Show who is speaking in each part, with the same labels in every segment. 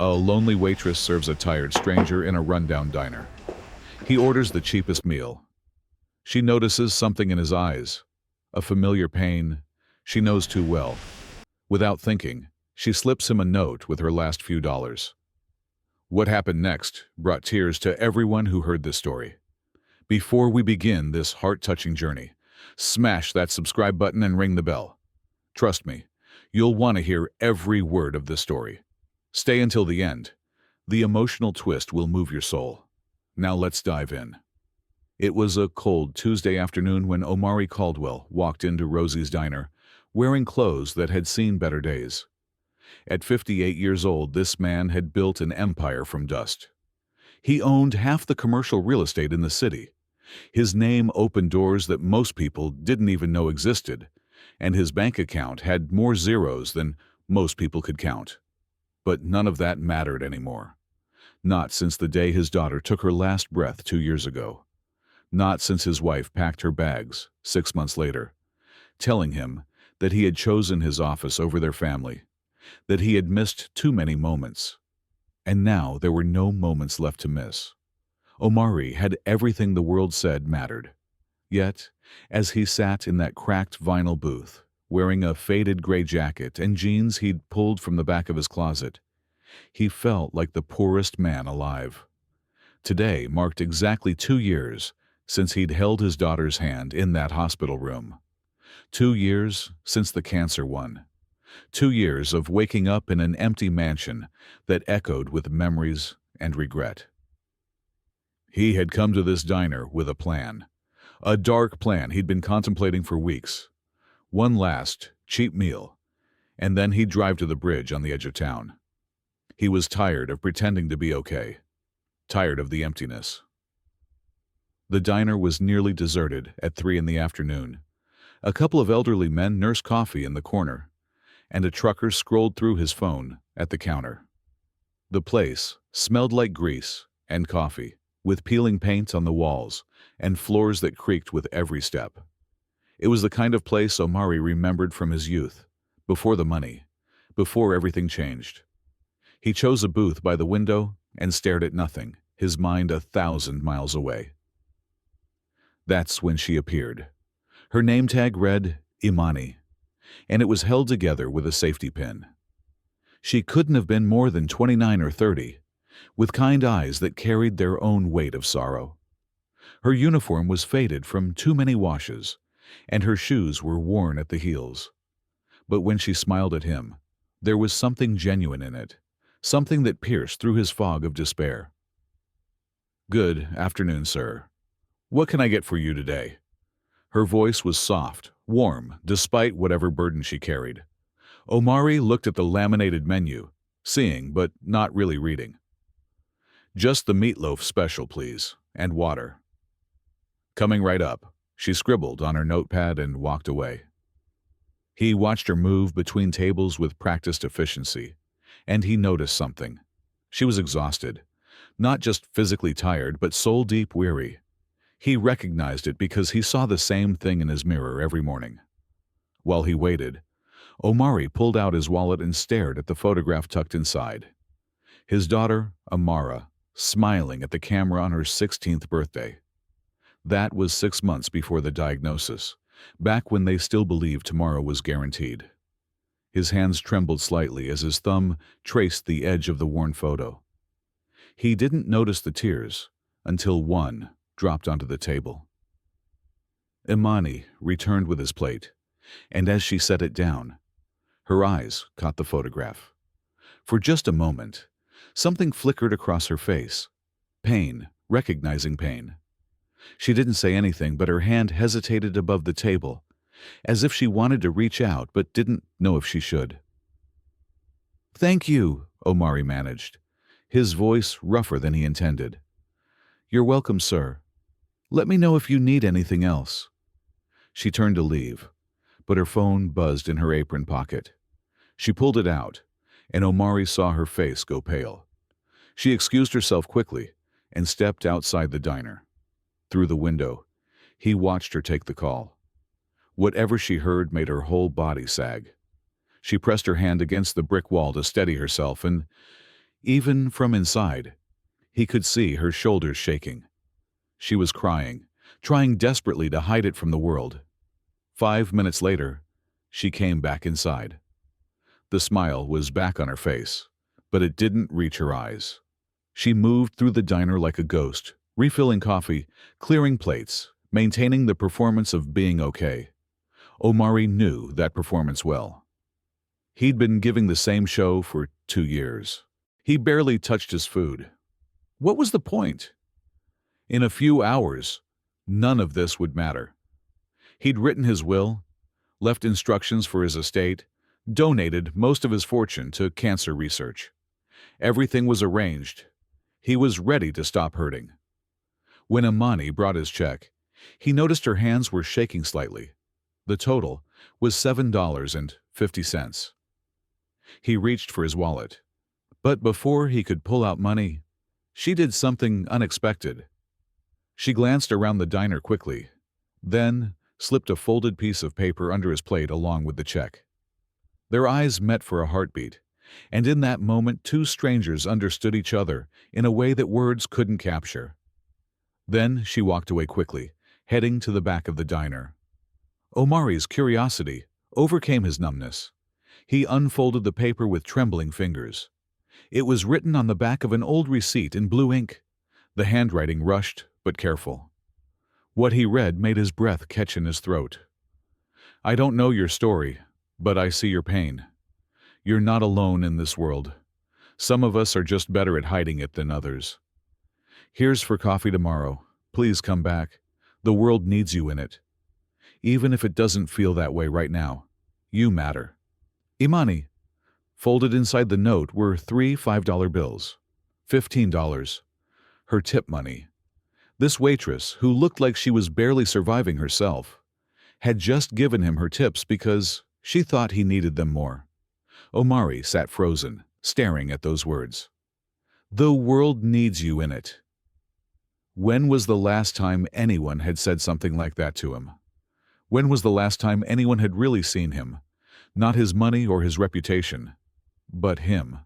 Speaker 1: A lonely waitress serves a tired stranger in a rundown diner. He orders the cheapest meal. She notices something in his eyes, a familiar pain she knows too well. Without thinking, she slips him a note with her last few dollars. What happened next brought tears to everyone who heard this story. Before we begin this heart-touching journey, smash that subscribe button and ring the bell. Trust me, you'll want to hear every word of this story. Stay until the end. The emotional twist will move your soul. Now let's dive in. It was a cold Tuesday afternoon when Omari Caldwell walked into Rosie's diner, wearing clothes that had seen better days. At 58 years old, this man had built an empire from dust. He owned half the commercial real estate in the city. His name opened doors that most people didn't even know existed, and his bank account had more zeros than most people could count. But none of that mattered anymore. Not since the day his daughter took her last breath 2 years ago. Not since his wife packed her bags 6 months later, telling him that he had chosen his office over their family, that he had missed too many moments. And now there were no moments left to miss. Omari had everything the world said mattered. Yet, as he sat in that cracked vinyl booth, wearing a faded gray jacket and jeans he'd pulled from the back of his closet, he felt like the poorest man alive. Today marked exactly 2 years since he'd held his daughter's hand in that hospital room. 2 years since the cancer one. 2 years of waking up in an empty mansion that echoed with memories and regret. He had come to this diner with a plan. A dark plan he'd been contemplating for weeks. One last, cheap meal, and then he'd drive to the bridge on the edge of town. He was tired of pretending to be okay. Tired of the emptiness. The diner was nearly deserted at 3 in the afternoon. A couple of elderly men nursed coffee in the corner, and a trucker scrolled through his phone at the counter. The place smelled like grease and coffee, with peeling paint on the walls and floors that creaked with every step. It was the kind of place Omari remembered from his youth, before the money, before everything changed. He chose a booth by the window and stared at nothing, his mind 1,000 miles away. That's when she appeared. Her name tag read Imani, and it was held together with a safety pin. She couldn't have been more than 29 or 30, with kind eyes that carried their own weight of sorrow. Her uniform was faded from too many washes, and her shoes were worn at the heels. But when she smiled at him, there was something genuine in it, something that pierced through his fog of despair. "Good afternoon, sir. What can I get for you today?" Her voice was soft, warm, despite whatever burden she carried. Omari looked at the laminated menu, seeing but not really reading. "Just the meatloaf special, please, and water." "Coming right up," she scribbled on her notepad and walked away. He watched her move between tables with practiced efficiency, and he noticed something. She was exhausted, not just physically tired, but soul-deep weary. He recognized it because he saw the same thing in his mirror every morning. While he waited, Omari pulled out his wallet and stared at the photograph tucked inside. His daughter, Amara, smiling at the camera on her 16th birthday. That was 6 months before the diagnosis, back when they still believed tomorrow was guaranteed. His hands trembled slightly as his thumb traced the edge of the worn photo. He didn't notice the tears until one dropped onto the table. Imani returned with his plate, and as she set it down, her eyes caught the photograph. For just a moment, something flickered across her face. Pain, recognizing pain. She didn't say anything, but her hand hesitated above the table, as if she wanted to reach out but didn't know if she should. "Thank you," Omari managed, his voice rougher than he intended. "You're welcome, sir. Let me know if you need anything else." She turned to leave, but her phone buzzed in her apron pocket. She pulled it out, and Omari saw her face go pale. She excused herself quickly and stepped outside the diner. Through the window, he watched her take the call. Whatever she heard made her whole body sag. She pressed her hand against the brick wall to steady herself, and Even from inside, he could see her shoulders shaking. She was crying, trying desperately to hide it from the world. 5 minutes later, she came back inside. The smile was back on her face, but it didn't reach her eyes. She moved through the diner like a ghost, refilling coffee, clearing plates, maintaining the performance of being okay. Omari knew that performance well. He'd been giving the same show for 2 years. He barely touched his food. What was the point? In a few hours, none of this would matter. He'd written his will, left instructions for his estate, donated most of his fortune to cancer research. Everything was arranged. He was ready to stop hurting. When Imani brought his check, he noticed her hands were shaking slightly. The total was $7.50. He reached for his wallet. But before he could pull out money, she did something unexpected. She glanced around the diner quickly, then slipped a folded piece of paper under his plate along with the check. Their eyes met for a heartbeat, and in that moment 2 strangers understood each other in a way that words couldn't capture. Then she walked away quickly, heading to the back of the diner. Omari's curiosity overcame his numbness. He unfolded the paper with trembling fingers. It was written on the back of an old receipt in blue ink. The handwriting rushed but careful. What he read made his breath catch in his throat. "I don't know your story, but I see your pain. You're not alone in this world. Some of us are just better at hiding it than others. Here's for coffee tomorrow. Please come back. The world needs you in it. Even if it doesn't feel that way right now, you matter." Imani. Folded inside the note were 3 $5 bills. $15. Her tip money. This waitress, who looked like she was barely surviving herself, had just given him her tips because she thought he needed them more. Omari sat frozen, staring at those words. The world needs you in it. When was the last time anyone had said something like that to him? When was the last time anyone had really seen him? Not his money or his reputation, but him.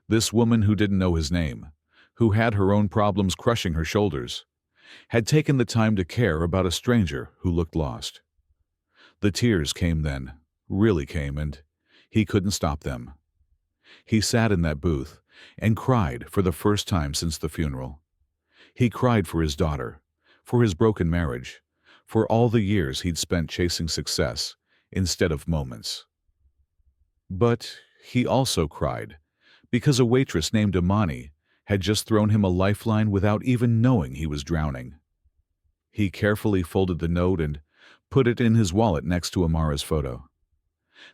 Speaker 1: This woman who didn't know his name, who had her own problems crushing her shoulders, had taken the time to care about a stranger who looked lost. The tears came then, really came, and he couldn't stop them. He sat in that booth and cried for the first time since the funeral. He cried for his daughter, for his broken marriage, for all the years he'd spent chasing success instead of moments. But he also cried because a waitress named Imani had just thrown him a lifeline without even knowing he was drowning. He carefully folded the note and put it in his wallet next to Amara's photo.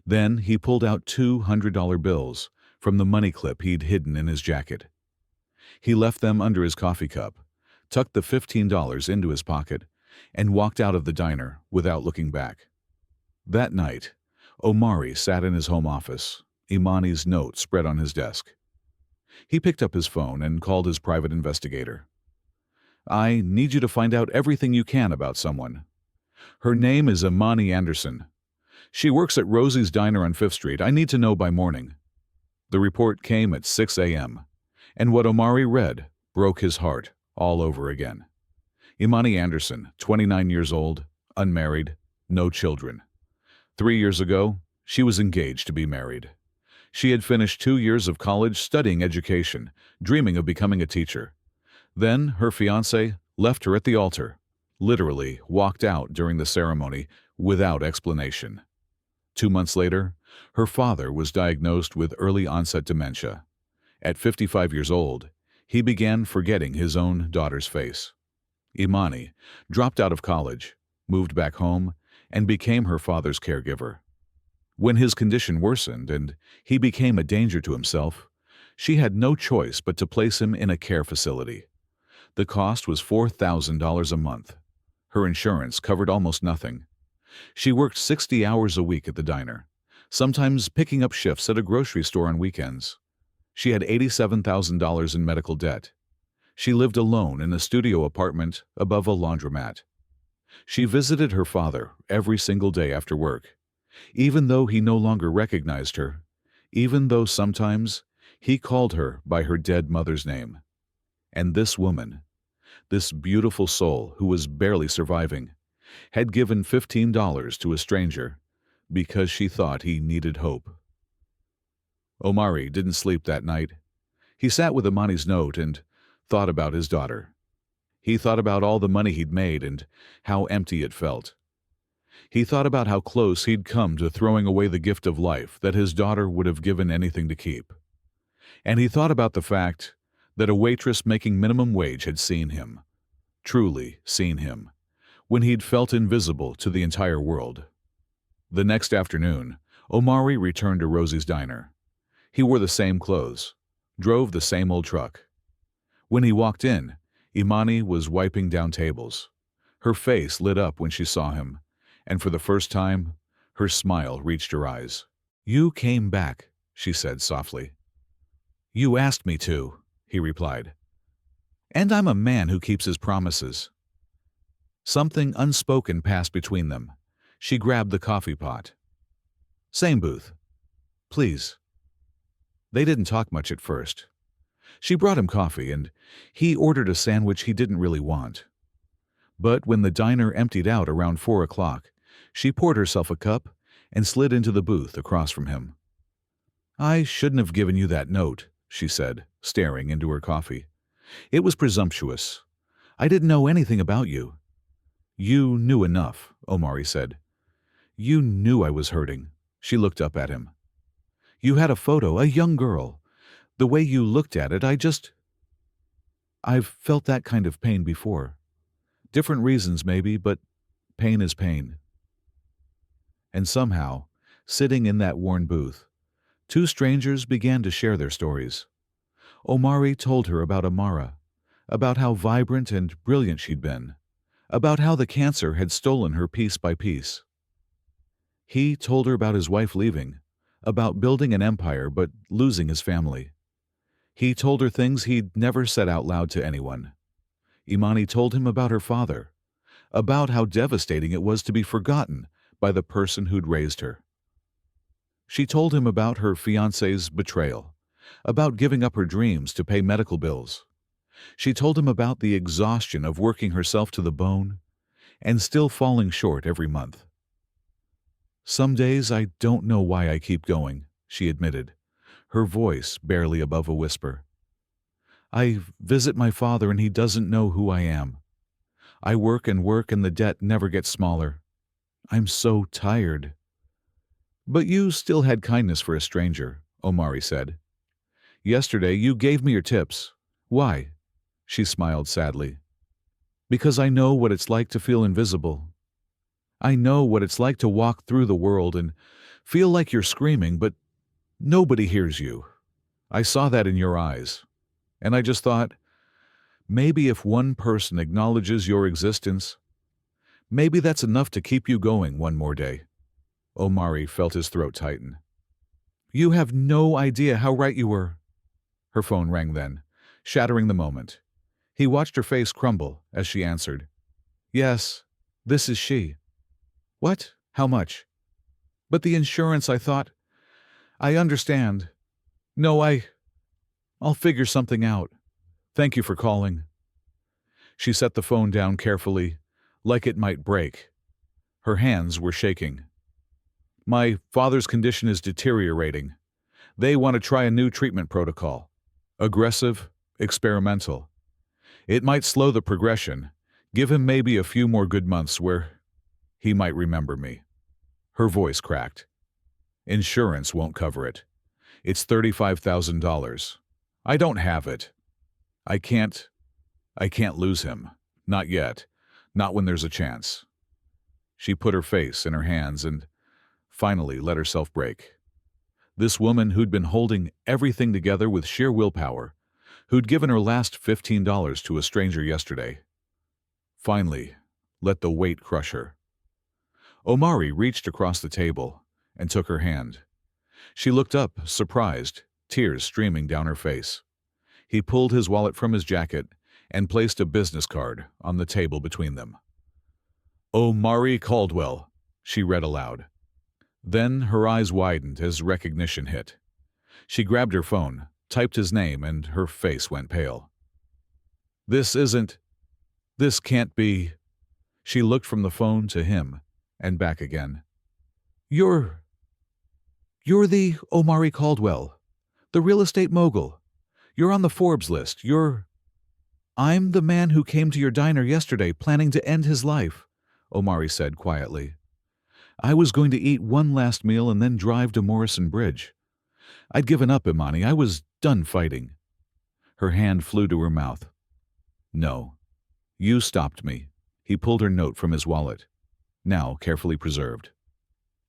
Speaker 1: Then he pulled out $200 bills from the money clip he'd hidden in his jacket. He left them under his coffee cup, tucked the $15 into his pocket, and walked out of the diner without looking back. That night, Omari sat in his home office, Imani's note spread on his desk. He picked up his phone and called his private investigator. "I need you to find out everything you can about someone. Her name is Imani Anderson. She works at Rosie's Diner on 5th Street. I need to know by morning." The report came at 6 a.m., and what Omari read broke his heart all over again. Imani Anderson, 29 years old, unmarried, no children. 3 years ago, she was engaged to be married. She had finished 2 years of college studying education, dreaming of becoming a teacher. Then her fiancé left her at the altar, literally walked out during the ceremony without explanation. 2 months later, her father was diagnosed with early-onset dementia. At 55 years old, he began forgetting his own daughter's face. Imani dropped out of college, moved back home, and became her father's caregiver. When his condition worsened and he became a danger to himself, she had no choice but to place him in a care facility. The cost was $4,000 a month. Her insurance covered almost nothing. She worked 60 hours a week at the diner, sometimes picking up shifts at a grocery store on weekends. She had $87,000 in medical debt. She lived alone in a studio apartment above a laundromat. She visited her father every single day after work, even though he no longer recognized her, even though sometimes He called her by her dead mother's name. And this woman, this beautiful soul who was barely surviving, had given $15 to a stranger because she thought he needed hope. Omari didn't sleep that night. He sat with Imani's note and thought about his daughter. He thought about all the money he'd made and how empty it felt. He thought about how close he'd come to throwing away the gift of life that his daughter would have given anything to keep. And he thought about the fact that a waitress making minimum wage had seen him, truly seen him, when he'd felt invisible to the entire world. The next afternoon, Omari returned to Rosie's diner. He wore the same clothes, drove the same old truck. When he walked in, Imani was wiping down tables. Her face lit up when she saw him, and for the first time, her smile reached her eyes. "You came back," she said softly. "You asked me to," he replied. "And I'm a man who keeps his promises." Something unspoken passed between them. She grabbed the coffee pot. "Same booth. Please." They didn't talk much at first. She brought him coffee, and he ordered a sandwich he didn't really want. But when the diner emptied out around 4 o'clock, she poured herself a cup and slid into the booth across from him. "I shouldn't have given you that note," she said, staring into her coffee. "It was presumptuous. I didn't know anything about you." "You knew enough," Omari said. "You knew I was hurting." She looked up at him. "You had a photo, a young girl. The way you looked at it, I've felt that kind of pain before. Different reasons maybe, but pain is pain." And somehow, sitting in that worn booth, two strangers began to share their stories. Omari told her about Amara, about how vibrant and brilliant she'd been, about how the cancer had stolen her piece by piece. He told her about his wife leaving, about building an empire but losing his family. He told her things he'd never said out loud to anyone. Imani told him about her father, about how devastating it was to be forgotten by the person who'd raised her. She told him about her fiancé's betrayal, about giving up her dreams to pay medical bills. She told him about the exhaustion of working herself to the bone and still falling short every month. "Some days I don't know why I keep going," she admitted, her voice barely above a whisper. "I visit my father and he doesn't know who I am. I work and the debt never gets smaller. I'm so tired." "But you still had kindness for a stranger," Omari said. "Yesterday you gave me your tips. Why?" She smiled sadly. "Because I know what it's like to feel invisible. I know what it's like to walk through the world and feel like you're screaming, but nobody hears you. I saw that in your eyes. And I just thought, maybe if one person acknowledges your existence, maybe that's enough to keep you going one more day." Omari felt his throat tighten. "You have no idea how right you were." Her phone rang then, shattering the moment. He watched her face crumble as she answered. "Yes, this is she." "What? How much?" "But the insurance, I thought." "I understand. No, I'll figure something out. Thank you for calling." She set the phone down carefully, like it might break. Her hands were shaking. "My father's condition is deteriorating. They want to try a new treatment protocol. Aggressive, experimental. It might slow the progression, give him maybe a few more good months where he might remember me." Her voice cracked. "Insurance won't cover it. It's $35,000. I don't have it. I can't lose him. Not yet. Not when there's a chance." She put her face in her hands and finally let herself break. This woman who'd been holding everything together with sheer willpower, who'd given her last $15 to a stranger yesterday, finally let the weight crush her. Omari reached across the table and took her hand. She looked up, surprised, tears streaming down her face. He pulled his wallet from his jacket and placed a business card on the table between them. "Omari Caldwell," she read aloud. Then her eyes widened as recognition hit. She grabbed her phone, typed his name, and her face went pale. This isn't, this can't be. She looked from the phone to him and back again. You're the Omari Caldwell, the real estate mogul. You're on the Forbes list. I'm the man who came to your diner yesterday planning to end his life, Omari said quietly. I was going to eat one last meal and then drive to Morrison Bridge. I'd given up, Imani. I was done fighting. Her hand flew to her mouth. No, you stopped me. He pulled her note from his wallet, now carefully preserved.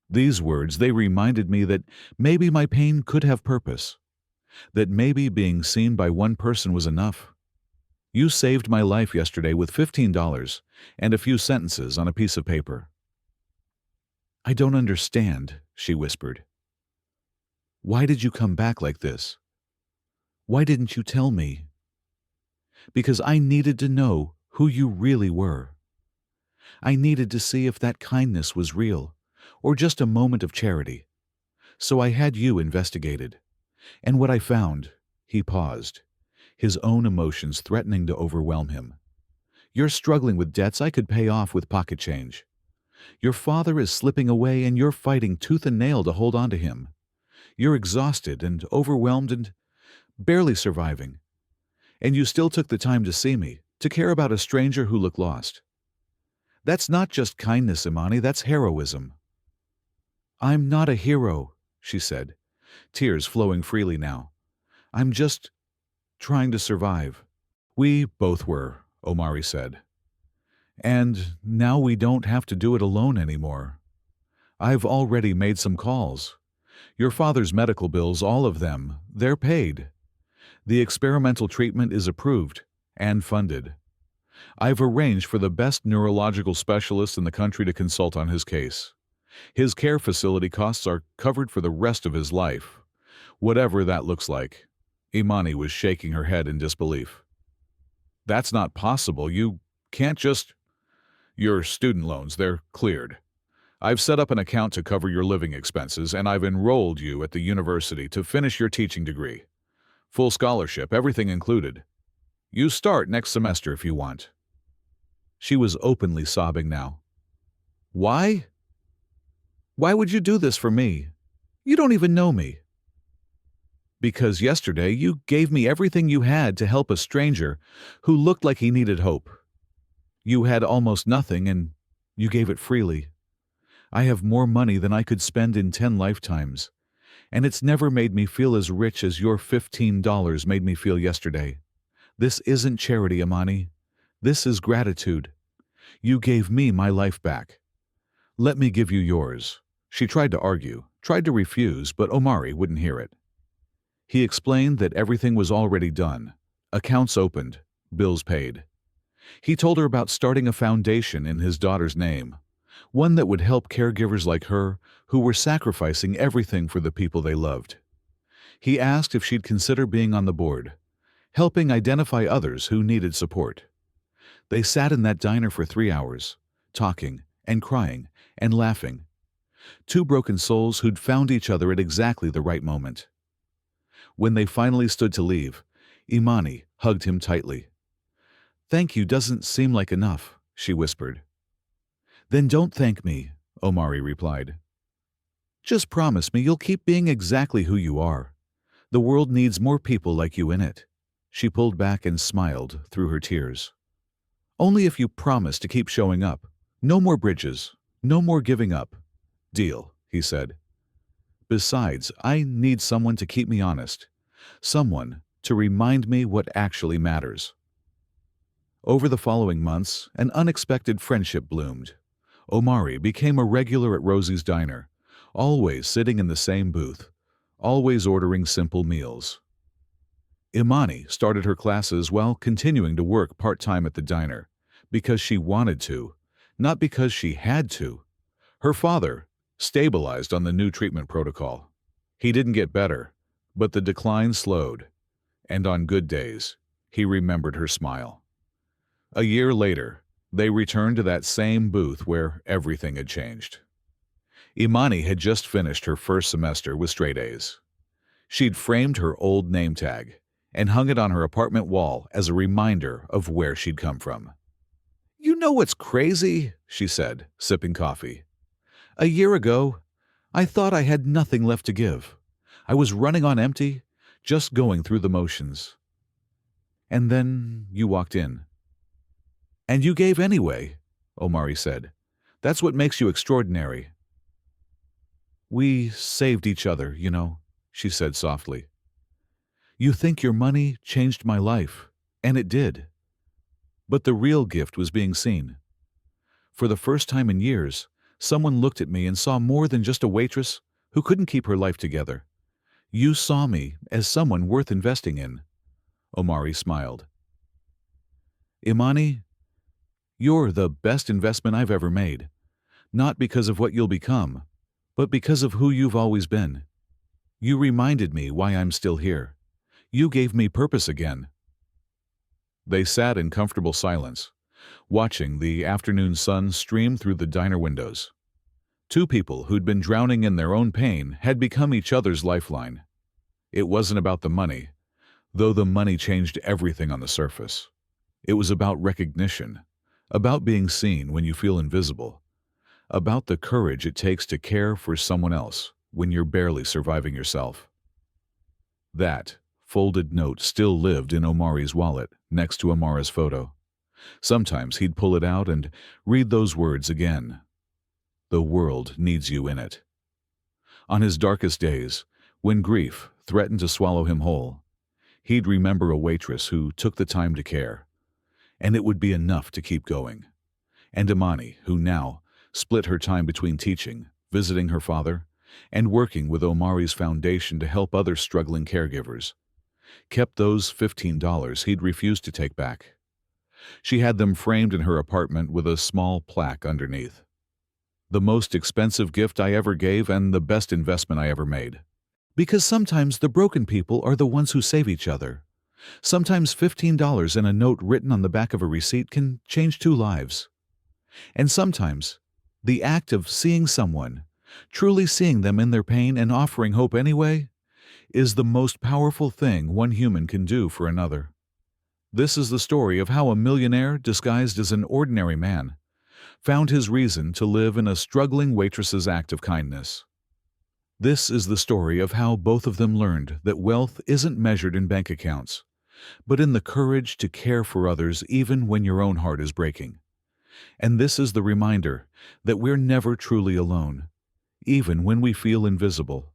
Speaker 1: These words, they reminded me that maybe my pain could have purpose, that maybe being seen by one person was enough. You saved my life yesterday with $15 and a few sentences on a piece of paper. I don't understand, she whispered. Why did you come back like this? Why didn't you tell me? Because I needed to know who you really were. I needed to see if that kindness was real, or just a moment of charity. So I had you investigated. And what I found, he paused, his own emotions threatening to overwhelm him. You're struggling with debts I could pay off with pocket change. Your father is slipping away and you're fighting tooth and nail to hold on to him. You're exhausted and overwhelmed and barely surviving. And you still took the time to see me, to care about a stranger who looked lost. That's not just kindness, Imani, that's heroism. I'm not a hero, she said, tears flowing freely now. I'm just trying to survive. We both were, Omari said. And now we don't have to do it alone anymore. I've already made some calls. Your father's medical bills, all of them, they're paid. The experimental treatment is approved and funded. I've arranged for the best neurological specialist in the country to consult on his case. His care facility costs are covered for the rest of his life, whatever that looks like. Imani was shaking her head in disbelief. That's not possible. You can't just... Your student loans, they're cleared. I've set up an account to cover your living expenses, and I've enrolled you at the university to finish your teaching degree. Full scholarship, everything included. You start next semester if you want. She was openly sobbing now. Why? Why would you do this for me? You don't even know me. Because yesterday you gave me everything you had to help a stranger who looked like he needed hope. You had almost nothing, and you gave it freely. I have more money than I could spend in 10 lifetimes, and it's never made me feel as rich as your $15 made me feel yesterday. This isn't charity, Imani. This is gratitude. You gave me my life back. Let me give you yours. She tried to argue, tried to refuse, but Omari wouldn't hear it. He explained that everything was already done. Accounts opened, bills paid. He told her about starting a foundation in his daughter's name, one that would help caregivers like her who were sacrificing everything for the people they loved. He asked if she'd consider being on the board, helping identify others who needed support. They sat in that diner for 3 hours, talking and crying and laughing. Two broken souls who'd found each other at exactly the right moment. When they finally stood to leave, Imani hugged him tightly. Thank you doesn't seem like enough, she whispered. Then don't thank me, Omari replied. Just promise me you'll keep being exactly who you are. The world needs more people like you in it. She pulled back and smiled through her tears. Only if you promise to keep showing up. No more bridges. No more giving up. Deal, he said. Besides, I need someone to keep me honest. Someone to remind me what actually matters. Over the following months, an unexpected friendship bloomed. Omari became a regular at Rosie's diner, always sitting in the same booth, always ordering simple meals. Imani started her classes while continuing to work part-time at the diner, because she wanted to, not because she had to. Her father stabilized on the new treatment protocol. He didn't get better, but the decline slowed, and on good days, he remembered her smile. A year later, they returned to that same booth where everything had changed. Imani had just finished her first semester with straight A's. She'd framed her old name tag and hung it on her apartment wall as a reminder of where she'd come from. "You know what's crazy?" she said, sipping coffee. "A year ago, I thought I had nothing left to give. I was running on empty, just going through the motions. And then you walked in. And you gave anyway," Omari said. "That's what makes you extraordinary." "We saved each other, she said softly. "You think your money changed my life, and it did. But the real gift was being seen. For the first time in years, someone looked at me and saw more than just a waitress who couldn't keep her life together. You saw me as someone worth investing in." Omari smiled. "Imani, you're the best investment I've ever made, not because of what you'll become, but because of who you've always been. You reminded me why I'm still here. You gave me purpose again." They sat in comfortable silence, watching the afternoon sun stream through the diner windows. Two people who'd been drowning in their own pain had become each other's lifeline. It wasn't about the money, though the money changed everything on the surface. It was about recognition, about being seen when you feel invisible, about the courage it takes to care for someone else when you're barely surviving yourself. That folded note still lived in Omari's wallet next to Amara's photo. Sometimes he'd pull it out and read those words again. "The world needs you in it." On his darkest days, when grief threatened to swallow him whole, he'd remember a waitress who took the time to care, and it would be enough to keep going. And Imani, who now split her time between teaching, visiting her father, and working with Omari's foundation to help other struggling caregivers, kept those $15 he'd refused to take back. She had them framed in her apartment with a small plaque underneath. "The most expensive gift I ever gave and the best investment I ever made." Because sometimes the broken people are the ones who save each other. Sometimes $15 and a note written on the back of a receipt can change two lives. And sometimes the act of seeing someone, truly seeing them in their pain and offering hope anyway, is the most powerful thing one human can do for another. This is the story of how a millionaire disguised as an ordinary man found his reason to live in a struggling waitress's act of kindness. This is the story of how both of them learned that wealth isn't measured in bank accounts, but in the courage to care for others even when your own heart is breaking. And this is the reminder that we're never truly alone, even when we feel invisible.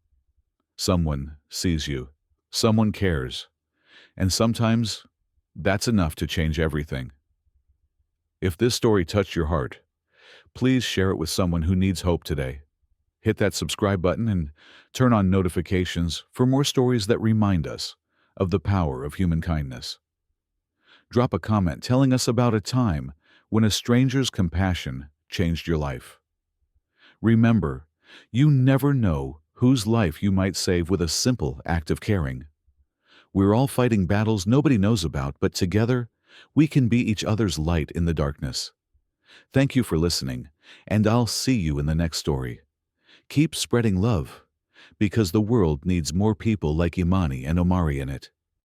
Speaker 1: Someone sees you, someone cares, and sometimes that's enough to change everything. If this story touched your heart, please share it with someone who needs hope today. Hit that subscribe button and turn on notifications for more stories that remind us of the power of human kindness. Drop a comment telling us about a time when a stranger's compassion changed your life. Remember, you never know whose life you might save with a simple act of caring. We're all fighting battles nobody knows about, but together, we can be each other's light in the darkness. Thank you for listening, and I'll see you in the next story. Keep spreading love, because the world needs more people like Imani and Omari in it.